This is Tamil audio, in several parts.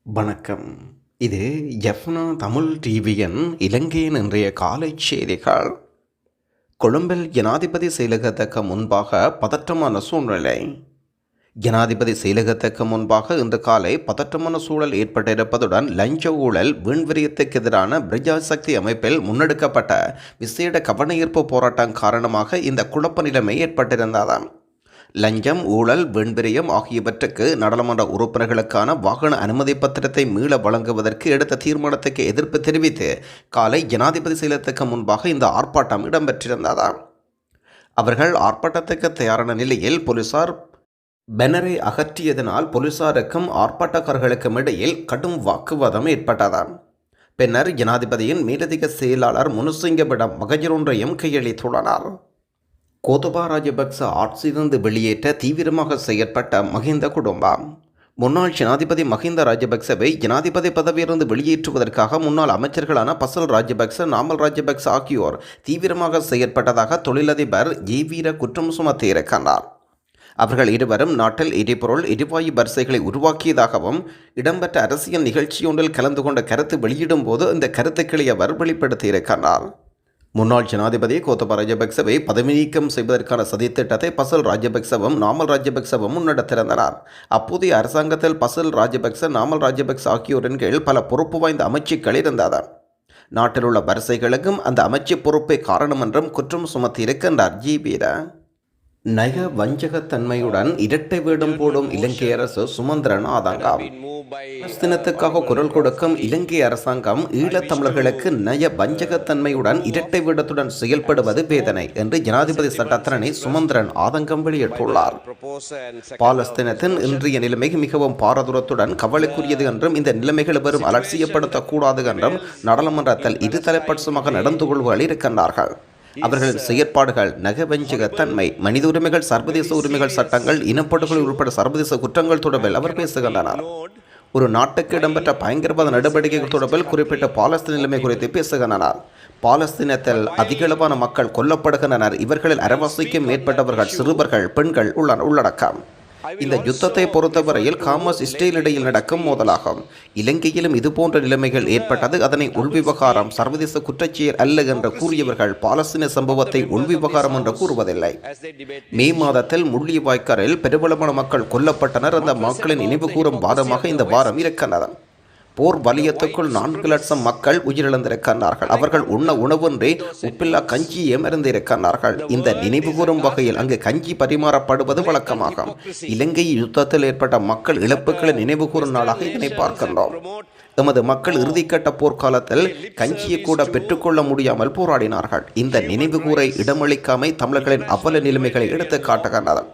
வணக்கம். இது எஃப்னா தமிழ் டிவியின் இலங்கையின் இன்றைய காலை செய்திகள். கொழும்பில் ஜனாதிபதி செயலகத்துக்கு முன்பாக பதற்றமான சூழ்நிலை. ஜனாதிபதி செயலகத்துக்கு முன்பாக இன்று காலை பதற்றமான சூழல் ஏற்பட்டிருப்பதுடன் லஞ்ச ஊழல் வீண்விரியத்துக்கு எதிரான பிரஜாசக்தி அமைப்பில் முன்னெடுக்கப்பட்ட விசேட கவனஈர்ப்பு போராட்டம் காரணமாக இந்த குழப்ப நிலைமை ஏற்பட்டிருந்ததாம். லஞ்சம், ஊழல், வீண்விரயம் ஆகியவற்றுக்கு நாடாளுமன்ற உறுப்பினர்களுக்கான வாகன அனுமதி பத்திரத்தை மீள வழங்குவதற்கு எடுத்த தீர்மானத்துக்கு எதிர்ப்பு தெரிவித்து காலை ஜனாதிபதி செயலகத்துக்கு முன்பாக இந்த ஆர்ப்பாட்டம் இடம்பெற்றிருந்ததாம். அவர்கள் ஆர்ப்பாட்டத்துக்கு தயாரான நிலையில் போலீசார் பேனரை அகற்றியதனால் போலீசாருக்கும் ஆர்ப்பாட்டக்காரர்களுக்கும் இடையில் கடும் வாக்குவாதம் ஏற்பட்டதாம். பின்னர் ஜனாதிபதியின் மேலதிக செயலாளர் முனுசிங்கவிடம் மகஜர் ஒன்றையும் கையளித்துள்ளனர். கோத்தபா ராஜபக்ச ஆட்சியிலிருந்து வெளியேற்ற தீவிரமாக செயற்பட்ட மஹிந்த குடும்பம். முன்னாள் ஜனாதிபதி மஹிந்த ராஜபக்சவை ஜனாதிபதி பதவியிலிருந்து வெளியேற்றுவதற்காக முன்னாள் அமைச்சர்களான பசல் ராஜபக்ச, நாமல் ராஜபக்ச ஆகியோர் தீவிரமாக செயற்பட்டதாக தொழிலதிபர் ஜீவீர குற்றம் சுமத்தியிருக்கிறார். அவர்கள் இருவரும் நாட்டில் எரிபொருள், எரிவாயு வரிசைகளை உருவாக்கியதாகவும் இடம்பெற்ற அரசியல் நிகழ்ச்சியொன்றில் கலந்து கொண்ட கருத்து வெளியிடும் போது இந்த கருத்துக்களை அவர் வெளிப்படுத்தியிருக்கிறார். முன்னாள் ஜனாதிபதி கோத்தபா ராஜபக்சவை பதவி நீக்கம் செய்வதற்கான சதித்திட்டத்தை பசல் ராஜபக்சவும் நாமல் ராஜபக்சவும் முன்னெடுத்திருந்தனர். அப்போதைய அரசாங்கத்தில் பசல் ராஜபக்ச, நாமல் ராஜபக்ச ஆகியோரின் கீழ் பல பொறுப்பு வாய்ந்த அமைச்சுக்கள் இருந்தது. நாட்டில் உள்ள வரிசைகளுக்கும் அந்த அமைச்சு பொறுப்பே காரணம் என்றும் குற்றம் சுமத்தியிருக்கின்றார் ஜீவீர. நய வஞ்சகத்தன்மையுடன் இரட்டை வேடம் போடும் இலங்கை அரசு சுமந்திரன் ஆதங்கம். பாலஸ்தீனத்துக்காக குரல் கொடுக்கும் இலங்கை அரசாங்கம் ஈழத்தமிழர்களுக்கு நய வஞ்சகத்தன்மையுடன் இரட்டை வேடத்துடன் செயல்படுவது வேதனை என்று ஜனாதிபதி சட்டத்தரணி சுமந்திரன் ஆதங்கம் வெளியிட்டுள்ளார். பாலஸ்தீனத்தின் இன்றைய நிலைமை மிகவும் பாரதூரத்துடன் கவலைக்குரியது என்றும் இந்த நிலைமைகள் வெறும் அலட்சியப்படுத்தக்கூடாது என்றும் நாடாளுமன்றத்தில் இரு தலைப்பட்சமாக நடந்து கொள்வதில் இருக்கின்றார்கள். அவர்களின் செயற்பாடுகள் நகவஞ்சகத்தன்மை, மனித உரிமைகள், சர்வதேச உரிமைகள் சட்டங்கள், இனப்படுகொலை உட்பட சர்வதேச குற்றங்கள் தொடர்பில் அவர் பேசுகின்றனர். ஒரு நாட்டுக்கு இடம்பெற்ற பயங்கரவாத நடவடிக்கைகள் தொடர்பில் குறிப்பிட்ட பாலஸ்தீன நிலைமை குறித்து பேசுகின்றனர். பாலஸ்தீனத்தில் அதிகளவான மக்கள் கொல்லப்படுகின்றனர். இவர்களில் அரைவாசிக்கும் மேற்பட்டவர்கள் சிறுவர்கள், பெண்கள் உள்ளடக்கம். இந்த யுத்தத்தை பொறுத்தவரையில் ஹமாஸ், இஸ்ரேல் இடையில் நடக்கும் மோதலாகும். இலங்கையிலும் இதுபோன்ற நிலைமைகள் ஏற்பட்டது. அதனை உள்விவகாரம், சர்வதேச குற்றச்செயல் அல்ல என்று கூறியவர்கள் பாலஸ்தீன சம்பவத்தை உள்விவகாரம் என்று கூறுவதில்லை. மே மாதத்தில் முள்ளிவாய்க்காலில் பெருவளமான மக்கள் கொல்லப்பட்டனர். அந்த மக்களின் நினைவு கூறும் வாரமாக இந்த வாரம் இருக்கின்றது. போர் வலயத்துக்குள் 4 லட்சம் மக்கள் உயிரிழந்திருக்கிறார்கள். அவர்கள் உண்ண உணவொன்றே உப்பில்லா கஞ்சியும் இருந்திருக்கிறார்கள். இந்த நினைவு கூறும் வகையில் அங்கு கஞ்சி பரிமாறப்படுவது வழக்கமாகும். இலங்கை யுத்தத்தில் ஏற்பட்ட மக்கள் இழப்புகளை நினைவு கூறும் நாளாக இதனை பார்க்கின்றோம். எமது மக்கள் இறுதிக்கட்ட போர்க்காலத்தில் கஞ்சியை கூட பெற்றுக்கொள்ள முடியாமல் போராடினார்கள். இந்த நினைவு கூரை இடமளிக்காமை தமிழர்களின் அவல நிலைமைகளை எடுத்து காட்டுகின்றனர்.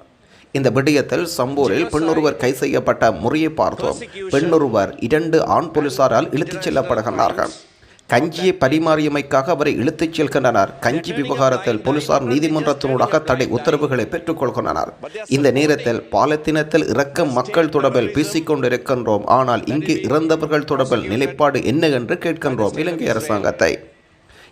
இந்த விடயத்தில் சம்பூரில் பெண்ணொருவர் கை செய்யப்பட்ட முறையை பார்த்தோம். பெண்ணொருவர் 2 ஆண் போலீசாரால் இழுத்துச் செல்லப்படுகின்றார்கள். கஞ்சியை பரிமாறியமைக்காக அவரை இழுத்துச் செல்கின்றனர். கஞ்சி விவகாரத்தில் போலீசார் நீதிமன்றத்தினூடாக தடை உத்தரவுகளை பெற்றுக் கொள்கின்றனர். இந்த நேரத்தில் பாலஸ்தீனத்தில் இறக்கும் மக்கள் தொடர்பில் பேசிக்கொண்டிருக்கின்றோம். ஆனால் இங்கு இறந்தவர்கள் தொடர்பில் நிலைப்பாடு என்ன என்று கேட்கின்றோம் இலங்கை அரசாங்கத்தை.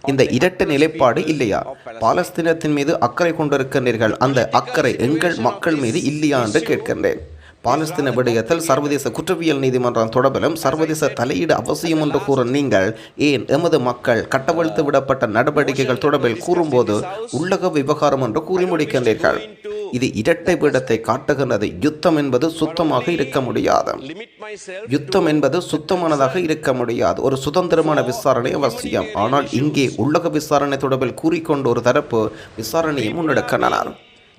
இந்த இரட்டை நிலைப்பாடு இல்லையா? பாலஸ்தீனத்தின் மீது அக்கறை கொண்டிருக்கின்றீர்கள். அந்த அக்கறை எங்கள் மக்கள் மீது இல்லையா என்று கேட்கின்றேன். பாலஸ்தீன விடயத்தில் சர்வதேச குற்றவியல் நீதிமன்றம் தொடர்பிலும் சர்வதேச தலையீடு அவசியம் என்று கூறும் நீங்கள் ஏன் எமது மக்கள் கட்டவிழ்த்து விடப்பட்ட நடவடிக்கைகள் தொடர்பில் கூறும்போது உள்ளக விவகாரம் என்று கூறி முடிக்கின்றீர்கள்? இது இரட்டை பீடத்தை காட்டுகின்றது. யுத்தம் என்பது சுத்தமாக இருக்க முடியாது. யுத்தம் என்பது சுத்தமானதாக இருக்க முடியாது. ஒரு சுதந்திரமான விசாரணை அவசியம். ஆனால் இங்கே உள்ளக விசாரணை தொடர்பில் கூறிக்கொண்டு ஒரு தரப்பு விசாரணையை முன்னெடுக்கின்றனர்.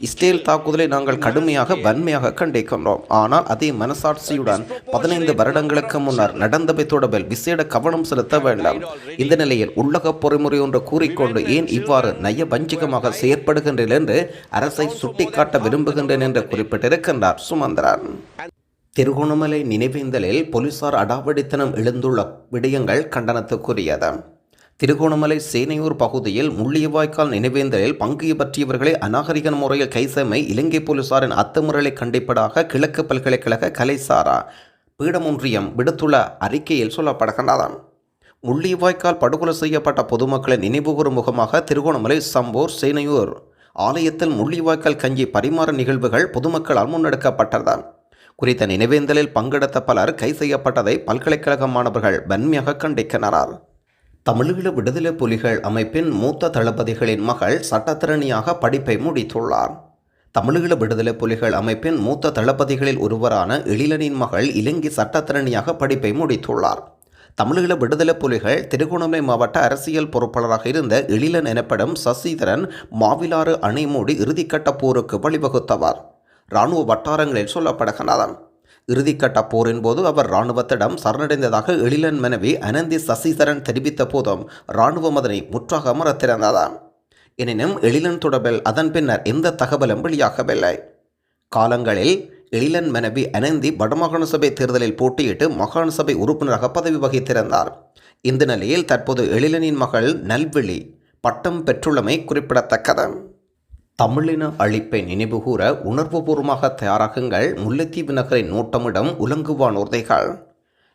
இஸ்ரேல் தாக்குதலை நாங்கள் கடுமையாக வன்மையாக கண்டிக்கின்றோம். ஆனால் அதே மனசாட்சியுடன் 15 வருடங்களுக்கு முன்னர் நடந்தவை தொடர்பில் விசேட கவனம் செலுத்த வேண்டாம். இந்த நிலையில் உள்ளக பொறிமுறை ஒன்று கூறிக்கொண்டு ஏன் இவ்வாறு நய வஞ்சிகமாக செயற்படுகின்றேன் என்று அரசை சுட்டிக்காட்ட விரும்புகின்றேன் என்று குறிப்பிட்டிருக்கின்றார் சுமந்திரன். திருகோணமலை நினைவேந்தலில் போலீசார் அடாவடித்தனம் எழுந்துள்ள விடயங்கள் கண்டனத்துக்குரியது. திருகோணமலை சேனையூர் பகுதியில் முள்ளிவாய்க்கால் நினைவேந்தலில் பங்கு பற்றியவர்களை அநாகரிக முறையில் கைசமை இலங்கை போலீசாரின் அத்துமுறையை கண்டிப்பதாக கிழக்கு பல்கலைக்கழக கலைசாரா பீடமொன்றியம் விடுத்துள்ள அறிக்கையில் சொல்லப்படுகின்றது. முள்ளிவாய்க்கால் படுகொலை செய்யப்பட்ட பொதுமக்களின் நினைவுகூறும் முகமாக திருகோணமலை சம்பூர் சேனையூர் ஆலயத்தில் முள்ளிவாய்க்கால் கஞ்சி பரிமாற நிகழ்வுகள் பொதுமக்களால் முன்னெடுக்கப்பட்டது. குறித்த நினைவேந்தலில் பங்கெடுத்த பலர் கை செய்யப்பட்டதை பல்கலைக்கழக மாணவர்கள் வன்மையாக கண்டிக்கின்றனர். தமிழீழ விடுதலை புலிகள் அமைப்பின் மூத்த தளபதிகளின் மகள் சட்டத்திறனியாக படிப்பை முடித்துள்ளார். தமிழீழ விடுதலை புலிகள் அமைப்பின் மூத்த தளபதிகளில் ஒருவரான எழிலனின் மகள் இலங்கை சட்டத்திறனியாக படிப்பை முடித்துள்ளார். தமிழீழ விடுதலை புலிகள் திருகோணமலை மாவட்ட அரசியல் பொறுப்பாளராக இருந்த எழிலன் எனப்படும் சசிதரன் மாவிலாறு அணை மூடி இறுதிக்கட்ட போருக்கு வழிவகுத்தவர் இராணுவ வட்டாரங்களில் சொல்லப்படுகிறது. இறுதிக்கட்ட போரின் போது அவர் இராணுவத்திடம் சரணடைந்ததாக எழிலன் மனைவி அனந்தி சசிதரன் தெரிவித்த போதும் இராணுவம் அதனை முற்றாக மறுத்திருந்தது. எனினும் எழிலன் தொடர்பில் அதன் பின்னர் எந்த தகவலும் வெளியாகவில்லை. காலங்களில் எழிலன் மனைவி அனந்தி வடமாகாண சபை தேர்தலில் போட்டியிட்டு மாகாண சபை உறுப்பினராக பதவி வகித்திருந்தார். இந்த நிலையில் தற்போது எழிலனின் மகள் நல்விழி பட்டம் பெற்றுள்ளமை குறிப்பிடத்தக்கது. தமிழின அழிப்பை நினைவுகூர உணர்வுபூர்வமாக தயாராகுங்கள். முல்லைத்தீவு நகரின் நோட்டமிடம் உலங்கு வானூர்திகள்.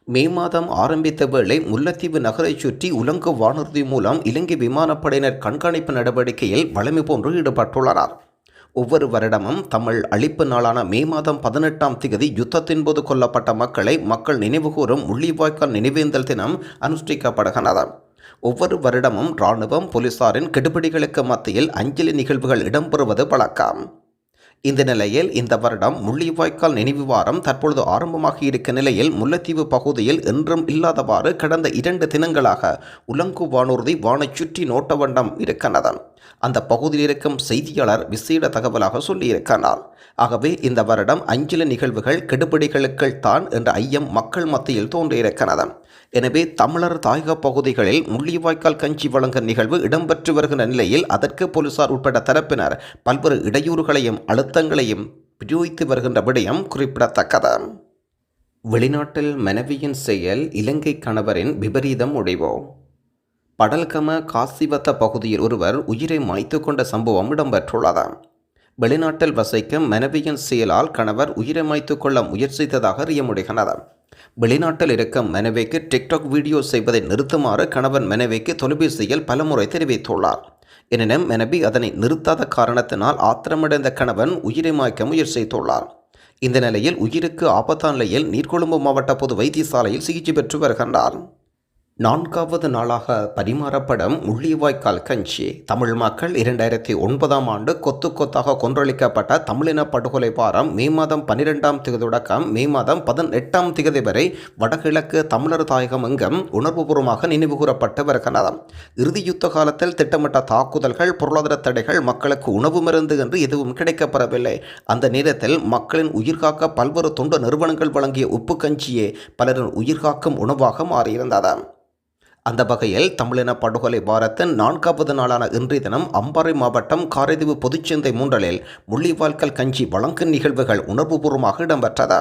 மே மாதம் ஆரம்பித்த வேளை முல்லைத்தீவு நகரைச் சுற்றி உலங்கு வானூர்தி மூலம் இலங்கை விமானப்படையினர் கண்காணிப்பு நடவடிக்கையில் வலிமை போன்று ஈடுபட்டுள்ளனர். ஒவ்வொரு வருடமும் தமிழ் அழிப்பு நாளான மே மாதம் 18ஆம் தேதி யுத்தத்தின் போது கொல்லப்பட்ட மக்களை மக்கள் நினைவுகூரும் முள்ளிவாய்க்கால் நினைவேந்தல் தினம் அனுஷ்டிக்கப்படுகிறது. ஒவ்வொரு வருடமும் இராணுவம் போலீசாரின் கெடுபிடிகளுக்கு மத்தியில் அஞ்சலி நிகழ்வுகள் இடம்பெறுவது வழக்கம். இந்த நிலையில் இந்த வருடம் முள்ளிவாய்க்கால் நினைவு வாரம் தற்பொழுது ஆரம்பமாகி இருக்க நிலையில் முல்லைத்தீவு பகுதியில் என்றும் இல்லாதவாறு கடந்த 2 தினங்களாக உலங்கு வானூர்தி வானைச் சுற்றி நோட்ட வண்ணம் இருக்கின்றது. அந்த பகுதியில் இருக்கும் செய்தியாளர் விசேட தகவலாக சொல்லியிருக்கிறார். ஆகவே இந்த வருடம் அஞ்சலி நிகழ்வுகள் கெடுபிடிகளுக்கு தான் என்ற ஐயம் மக்கள் மத்தியில் தோன்றியிருக்கிறது. எனவே தமிழர் தாயக பகுதிகளில் முள்ளிவாய்க்கால் கஞ்சி வழங்கும் நிகழ்வு இடம்பெற்று வருகின்ற நிலையில் அதற்கு போலீசார் உட்பட்ட தரப்பினர் பல்வேறு இடையூறுகளையும் அழுத்தங்களையும் பிரயோகித்து வருகின்ற விடயம் குறிப்பிடத்தக்கது. வெளிநாட்டில் மனைவியின் செயல் இலங்கை கணவரின் விபரீதம் முடிவு. படல்கம காசிவத்த பகுதியில் ஒருவர் உயிரை மாய்த்து கொண்ட சம்பவம் இடம்பெற்றுள்ளது. வெளிநாட்டில் வசிக்கும் மனைவியின் செயலால் கணவர் உயிரை மாய்த்து கொள்ள முயற்சித்ததாக அறிய முடிகிறது. வெளிநாட்டில் இருக்கும் மனைவிக்கு டிக்டாக் வீடியோ செய்வதை நிறுத்துமாறு கணவன் மனைவிக்கு தொலைபேசியில் பலமுறை தெரிவித்துள்ளார். எனினும் மனைவி அதனை நிறுத்தாத காரணத்தினால் ஆத்திரமடைந்த கணவன் உயிரை மாய்க்க முயற்சித்துள்ளார். இந்த நிலையில் உயிருக்கு ஆபத்தான நிலையில் நீர்கொழும்பு மாவட்ட பொது வைத்தியசாலையில் சிகிச்சை பெற்று வருகின்றார். 4வது நாளாக பரிமாறப்படும் முள்ளிவாய்க்கால் கஞ்சி. தமிழ் மக்கள் 2009ஆம் ஆண்டு கொத்து கொத்தாக கொன்றளிக்கப்பட்ட தமிழின படுகொலை வாரம் மே மாதம் 12ஆம் தேதி தொடக்கம் மே மாதம் 18ஆம் தேதி வரை வடகிழக்கு தமிழர் தாயகம் எங்கும் உணர்வுபூர்வமாக நினைவுகூரப்பட்டு வருகிறது. இறுதி யுத்த காலத்தில் திட்டமிட்ட தாக்குதல்கள், பொருளாதார தடைகள், மக்களுக்கு உணவு மருந்து என்று எதுவும் கிடைக்கப்பெறவில்லை. அந்த நேரத்தில் மக்களின் உயிர்காக்க பல்வேறு தொண்டு நிறுவனங்கள் வழங்கிய உப்பு கஞ்சியே பலரின் உயிர்காக்கும் உணவாக மாறியிருந்தது. அந்த வகையில் தமிழின படுகொலை வாரத்தின் 4வது நாளான இன்றைய தினம் அம்பாறை மாவட்டம் காரைதீவு பொதுச்சந்தை மூன்றலில் முள்ளிவாய்க்கால் கஞ்சி வழங்கும் நிகழ்வுகள் உணர்வுபூர்வமாக இடம்பெற்றது.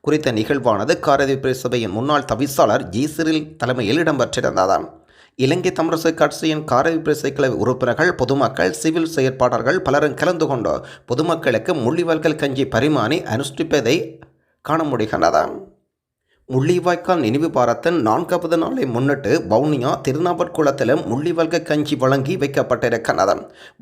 குறித்த நிகழ்வானது காரைதீவு பிரசபையின் முன்னாள் தவிசாளர் ஜீசிரில் தலைமையில் இடம்பெற்றிருந்தது. இலங்கை தமிழரசு கட்சியின் காரைதீவு பிரசைக்கிழமை உறுப்பினர்கள், பொதுமக்கள், சிவில் செயற்பாளர்கள் பலரும் கலந்து கொண்டு பொதுமக்களுக்கு முள்ளிவாய்க்கால் கஞ்சி பரிமாறி அனுஷ்டிப்பதை காண முடிகின்றது. முள்ளிவாய்க்கால் நினைவு வாரத்தின் 4வது நாளை முன்னிட்டு வவுனியா திருநாவற்குளத்திலும் முள்ளிவாய்க்கால் கஞ்சி வழங்கி வைக்கப்பட்டிருக்கிறது.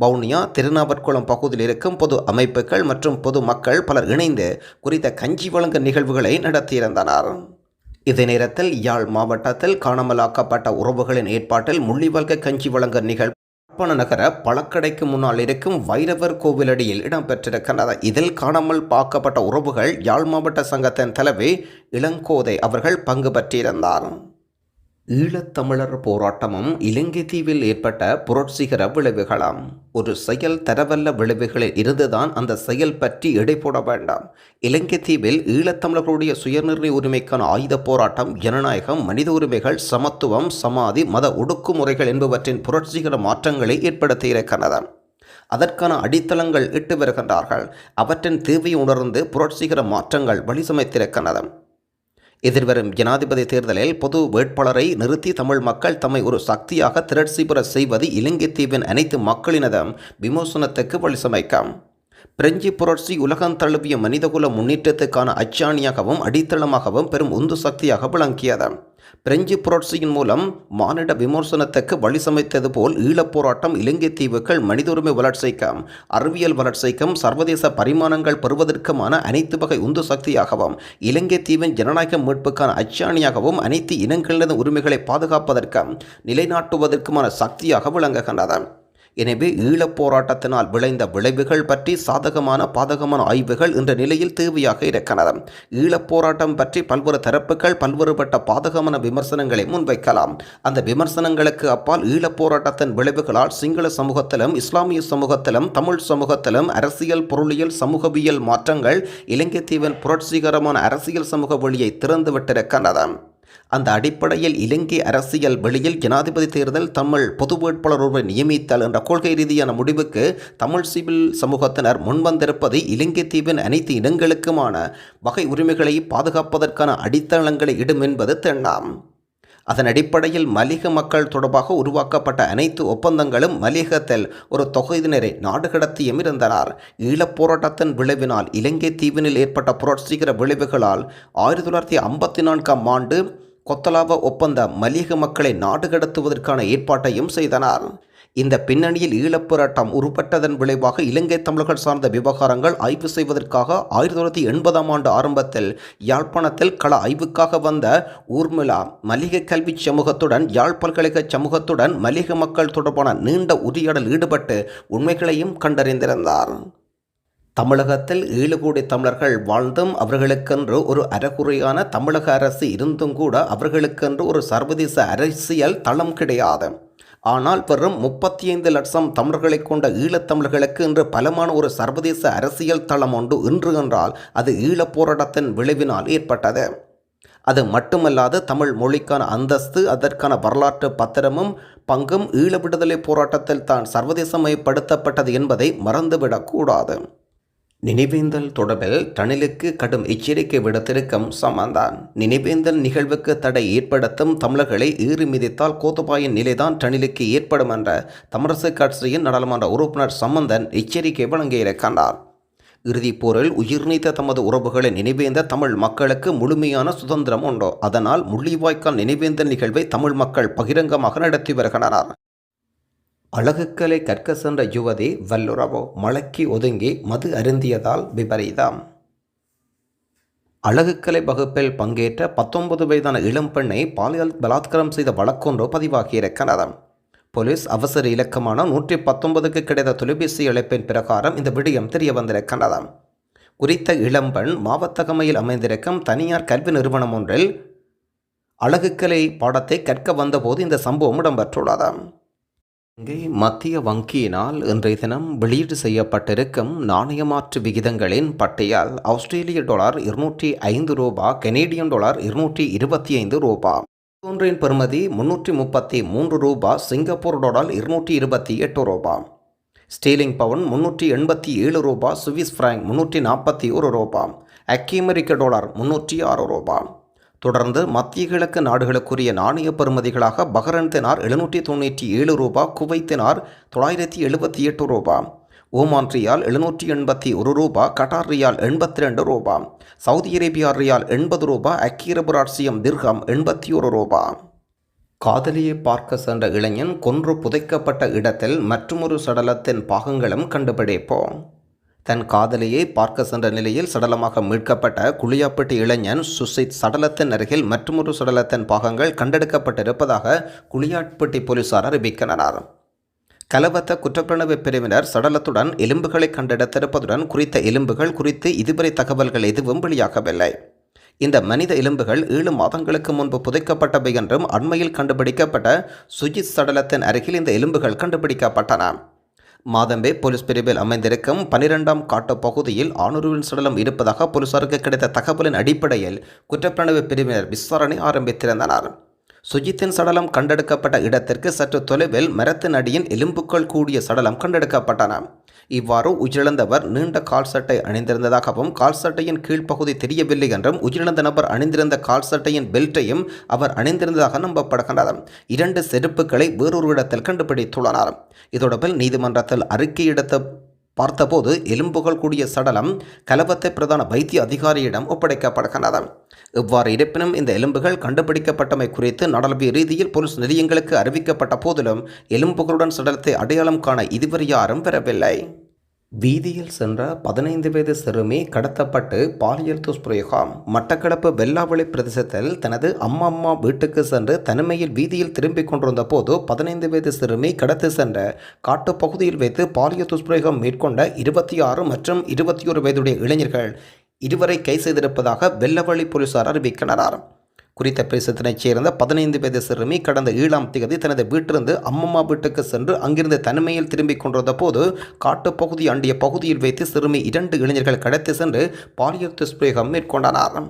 வவுனியா திருநாவற்குளம் பகுதியில் இருக்கும் பொது அமைப்புகள் மற்றும் பொது மக்கள் பலர் இணைந்து குறித்த கஞ்சி வழங்கும் நிகழ்வுகளை நடத்தியிருந்தனர். இதே நேரத்தில் யாழ் மாவட்டத்தில் காணாமலாக்கப்பட்ட உறவுகளின் ஏற்பாட்டில் முள்ளிவாய்க்கால் கஞ்சி வழங்கும் நிகழ்வு யாழ்ப்பாண நகர பழக்கடைக்கு முன்னால் இருக்கும் வைரவர் கோவிலடியில் இடம்பெற்றிருக்கின்றது. இதில் காணாமல் பார்க்கப்பட்ட உறவுகள் யாழ் மாவட்ட சங்கத்தின் தலைவி இளங்கோதை அவர்கள் பங்கு பற்றியிருந்தார். ஈழத்தமிழர் போராட்டமும் இலங்கை தீவில் ஏற்பட்ட புரட்சிகர விளைவுகளாம். ஒரு செயல் தரவல்ல விளைவுகளில் இருந்துதான் அந்த செயல் பற்றி எடை போட வேண்டாம். இலங்கை தீவில் ஈழத்தமிழர்களுடைய சுயநிர்ணய உரிமைக்கான ஆயுத போராட்டம், ஜனநாயகம், மனித உரிமைகள், சமத்துவம், சமாதி, மத ஒடுக்குமுறைகள் என்பவற்றின் புரட்சிகர மாற்றங்களை ஏற்படுத்தியிருக்கிறது. அதற்கான அடித்தளங்கள் இட்டு வருகின்றார்கள். அவற்றின் தேவையை உணர்ந்து புரட்சிகர மாற்றங்கள் வழிசமைத்திருக்கிறது. எதிர்வரும் ஜனாதிபதி தேர்தலில் பொது வேட்பாளரை நிறுத்தி தமிழ் மக்கள் தம்மை ஒரு சக்தியாக திரட்சி பெற செய்வது இலங்கை தீவின் அனைத்து மக்களினதும் விமோசனத்துக்கு வழிசமைக்கும். பிரெஞ்சு புரட்சி உலகம் தழுவிய மனிதகுல முன்னேற்றத்துக்கான அச்சாணியாகவும் அடித்தளமாகவும் பெரும் உந்து சக்தியாக விளங்கியது. பிரெஞ்சு புரட்சியின் மூலம் மானிட விமர்சனத்துக்கு வழி சமைத்தது போல் ஈழப் போராட்டம் இலங்கை தீவுகள் மனித உரிமை வளர்ச்சிக்கும் அறிவியல் வளர்ச்சிக்கும் சர்வதேச பரிமாணங்கள் பெறுவதற்குமான அனைத்து வகை உந்து சக்தியாகவும் இலங்கை தீவின் ஜனநாயக மீட்புக்கான அச்சாணியாகவும் அனைத்து இனங்களின் உரிமைகளை பாதுகாப்பதற்கும் நிலைநாட்டுவதற்குமான சக்தியாக விளங்குகின்றது. எனவே ஈழப் போராட்டத்தினால் விளைந்த விளைவுகள் பற்றி சாதகமான பாதகமான ஆய்வுகள் என்ற நிலையில் தேவையாக இருக்கிறது. ஈழப் போராட்டம் பற்றி பல்வேறு தரப்புகள் பல்வேறுபட்ட பாதகமான விமர்சனங்களை முன்வைக்கலாம். அந்த விமர்சனங்களுக்கு அப்பால் ஈழப் போராட்டத்தின் விளைவுகளால் சிங்கள சமூகத்திலும் இஸ்லாமிய சமூகத்திலும் தமிழ் சமூகத்திலும் அரசியல் பொருளியல் சமூகவியல் மாற்றங்கள் இலங்கை தீவின் புரட்சிகரமான அரசியல் சமூக வழியை திறந்துவிட்டிருக்கின்றது. அந்த அடிப்படையில் இலங்கை அரசியல் வெளியில் ஜனாதிபதி தேர்தல் தமிழ் பொது வேட்பாளர் ஒருவரை நியமித்தல் என்ற கொள்கை ரீதியான முடிவுக்கு தமிழ் சிவில் சமூகத்தினர் முன்வந்திருப்பது இலங்கை தீவின் அனைத்து இனங்களுக்குமான வகை உரிமைகளை பாதுகாப்பதற்கான அடித்தளங்களை இடும் என்பது தென்னாம். அதன் அடிப்படையில் மலிக மக்கள் தொடர்பாக உருவாக்கப்பட்ட அனைத்து ஒப்பந்தங்களும் மலிகத்தில் ஒரு தொகையினரை நாடு கடத்தியும் இருந்தனர். ஈழப் போராட்டத்தின் விளைவினால் இலங்கை தீவினில் ஏற்பட்ட புரட்சிகர விளைவுகளால் 1954ஆம் ஆண்டு கொத்தலாவ ஒப்பந்த மலிக மக்களை நாடு கடத்துவதற்கான ஏற்பாட்டையும் செய்தனர். இந்த பின்னணியில் ஈழப் போராட்டம் உருப்பட்டதன் விளைவாக இலங்கை தமிழர்கள் சார்ந்த விவகாரங்கள் ஆய்வு செய்வதற்காக 1980ஆம் ஆண்டு ஆரம்பத்தில் யாழ்ப்பாணத்தில் கள ஆய்வுக்காக வந்த ஊர்மிளா மலிக கல்வி சமூகத்துடன் யாழ் பல்கலைக்கழக சமூகத்துடன் மலிக மக்கள் தொடர்பான நீண்ட உரையாடல் ஈடுபட்டு உண்மைகளையும் கண்டறிந்திருந்தார். தமிழகத்தில் 7 கோடி தமிழர்கள் வாழ்ந்தும் அவர்களுக்கென்று ஒரு அறகுறையான தமிழக அரசு இருந்தும் கூட அவர்களுக்கென்று ஒரு சர்வதேச அரசியல் தளம் கிடையாது. ஆனால் வெறும் 35 லட்சம் தமிழர்களை கொண்ட ஈழத்தமிழர்களுக்கு இன்று பலமான ஒரு சர்வதேச அரசியல் தளம் ஒன்று இன்று என்றால் அது ஈழப் போராட்டத்தின் விளைவினால் ஏற்பட்டது. அது மட்டுமல்லாது தமிழ் மொழிக்கான அந்தஸ்து அதற்கான வரலாற்று பத்திரமும் பங்கும் ஈழ விடுதலை போராட்டத்தில் தான் சர்வதேசமயப்படுத்தப்பட்டது என்பதை மறந்துவிடக்கூடாது. நினைவேந்தல் தொடர்பில் ரணிலுக்கு கடும் எச்சரிக்கை விடுத்திருக்கும் சம்பந்தன். நினைவேந்தல் நிகழ்வுக்கு தடை ஏற்படுத்தும் தமிழர்களை ஏறி மிதித்தால் கோத்தபாயின் நிலைதான் ரணிலுக்கு ஏற்படும் என்ற தமிழரசுக் கட்சியின் நாடாளுமன்ற உறுப்பினர் சம்பந்தன் எச்சரிக்கை வழங்கியிருக்கின்றார். இறுதிப் போரில் உயிர் நீத்த தமது உறவுகளை நினைவேந்த தமிழ் மக்களுக்கு முழுமையான சுதந்திரம் உண்டு. அதனால் முள்ளிவாய்க்கால் நினைவேந்தல் நிகழ்வை தமிழ் மக்கள் பகிரங்கமாக நடத்தி வருகின்றனர். அழகுக்கலை கற்க சென்ற யுவதி வல்லுறவு மலக்கி ஒதுங்கி மது அருந்தியதால் விபரீதம். அழகுக்கலை வகுப்பில் பங்கேற்ற 19 வயதான இளம் பெண்ணை பாலியல் பலாத்காரம் செய்த வழக்கொன்று பதிவாகியிருக்கிறது. போலீஸ் அவசர இலக்கமான 119க்கு கிடைத்த தொலைபேசி அழைப்பின் பிரகாரம் இந்த விடயம் தெரிய வந்திருக்கிறது. குறித்த இளம்பெண் மாவத்தகமையில் அமைந்திருக்கும் தனியார் கல்வி நிறுவனம் ஒன்றில் அழகுக்கலை பாடத்தை கற்க வந்தபோது இந்த சம்பவம் இடம்பெற்றுள்ளது. இங்கே மத்திய வங்கியினால் இன்றைய தினம் வெளியீடு செய்யப்பட்டிருக்கும் நாணயமாற்று விகிதங்களின் பட்டியல் ஆஸ்திரேலிய டாலர் 205 ரூபா, கனேடியன் டாலர் 225 ரூபா, ஒன்றின் பெறுமதி 333 ரூபா, சிங்கப்பூர் டாலர் 228 ரூபா, ஸ்டீலிங் பவுன் 387 ரூபா, சுவிஸ் பிராங்க் 341 ரூபா, அமெரிக்க டாலர் 306 ரூபா. தொடர்ந்து மத்திய கிழக்கு நாடுகளுக்குரிய நாணய பெறுமதிகளாக பஹ்ரைன் தினார் 797 ரூபா, குவைத் தினார் 978 ரூபா, ஓமான் ரியால் 781 ரூபா, கட்டார் ரியால் 82 ரூபா, சவுதி அரேபியா ரியால் 80 ரூபா, ஐக்கிய அரபு ராச்சியம் திர்ஹம் 81 ரூபா. காதலியை பார்க்க சென்ற இளைஞன் கொன்று புதைக்கப்பட்ட இடத்தில் மற்றொரு சடலத்தின் பாகங்களும் கண்டுபிடிப்போம். தன் காதலியை பார்க்க சென்ற நிலையில் சடலமாக மீட்கப்பட்ட குளியாப்பட்டி இளைஞன் சுசித் சடலத்தின் அருகில் மற்றொரு சடலத்தின் பாகங்கள் கண்டெடுக்கப்பட்டிருப்பதாக குளியாப்பட்டி போலீசார் அறிவிக்கின்றனர். கலவத்த குற்றப்புலனாய்வு பிரிவினர் சடலத்துடன் எலும்புகளை கண்டெடுத்திருப்பதுடன் குறித்த எலும்புகள் குறித்து இதுவரை தகவல்கள் எதுவும் வெளியாகவில்லை. இந்த மனித எலும்புகள் 7 மாதங்களுக்கு முன்பு புதைக்கப்பட்டவை என்றும் அண்மையில் கண்டுபிடிக்கப்பட்ட சுஜித் சடலத்தின் அருகில் இந்த எலும்புகள் கண்டுபிடிக்கப்பட்டன. மாதம்பே போலீஸ் பிரிவில் அமைந்திருக்கும் 12ஆம் காட்டு பகுதியில் ஆணுருவின் சடலம் இருப்பதாக போலீசாருக்கு கிடைத்த தகவலின் அடிப்படையில் குற்றப்புலனாய்வு பிரிவினர் விசாரணை ஆரம்பித்திருந்தனர். சுஜித்தின் சடலம் கண்டெடுக்கப்பட்ட இடத்திற்கு சற்று தொலைவில் மரத்தின் அடியின் எலும்புகள் கூடிய சடலம் கண்டெடுக்கப்பட்டன. இவ்வாறு உயிரிழந்தவர் நீண்ட கால் சட்டை அணிந்திருந்ததாகவும் கால் சட்டையின் கீழ்ப்பகுதி தெரியவில்லை என்றும் உயிரிழந்த நபர் அணிந்திருந்த கால் சட்டையின் பெல்ட்டையும் அவர் அணிந்திருந்ததாக நம்பப்படுகின்றது. 2 செருப்புகளை வேறொரு இடத்தில் கண்டுபிடித்துள்ளனர். இதோடபில் நீதிமன்றத்தில் அறிக்கை எடுத்த பார்த்தபோது எலும்புகள் கூடிய சடலம் கலவத்தை பிரதான வைத்திய அதிகாரியிடம் ஒப்படைக்கப்படுகின்றது. இவ்வாறு இருப்பினும் இந்த எலும்புகள் கண்டுபிடிக்கப்பட்டமை குறித்து நடலவிய ரீதியில் போலீஸ் நிலையங்களுக்கு அறிவிக்கப்பட்ட போதிலும் எலும்புகளுடன் சடலத்தை அடையாளம் காண இதுவரை யாரும் பெறவில்லை. வீதியில் சென்ற 15 வயது சிறுமி கடத்தப்பட்டு பாலியல் துஷ்பிரயோகம். மட்டக்களப்பு வெள்ளாவளி பிரதேசத்தில் தனது அம்மா வீட்டுக்கு சென்று தனிமையில் வீதியில் திரும்பிக் கொண்டிருந்த போது 15 வயது சிறுமி கடத்தி சென்ற காட்டுப்பகுதியில் வைத்து பாலியல் துஷ்பிரயோகம் மேற்கொண்ட 26 மற்றும் 21 வயதுடைய இளைஞர்கள் இருவரை கைது செய்திருப்பதாக வெள்ளவளி போலீசார் அறிவிக்கின்றனர். குறித்த பிரதேசத்தினைச் சேர்ந்த 15 வயது சிறுமி கடந்த 7ஆம் தேதி தனது வீட்டிலிருந்து அம்மம்மா வீட்டுக்கு சென்று அங்கிருந்து தனிமையில் திரும்பிக் கொண்டிருந்த போது காட்டுப்பகுதி அண்டிய பகுதியில் வைத்து சிறுமி 2 இளைஞர்கள் கடத்தி சென்று பாலியல் துஷ்பிரயோகம் மேற்கொண்டனர்.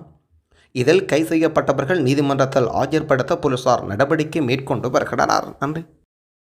இதில் கைது செய்யப்பட்டவர்கள் நீதிமன்றத்தில் ஆஜர்படுத்த போலீசார் நடவடிக்கை மேற்கொண்டு வருகின்றனர். நன்றி.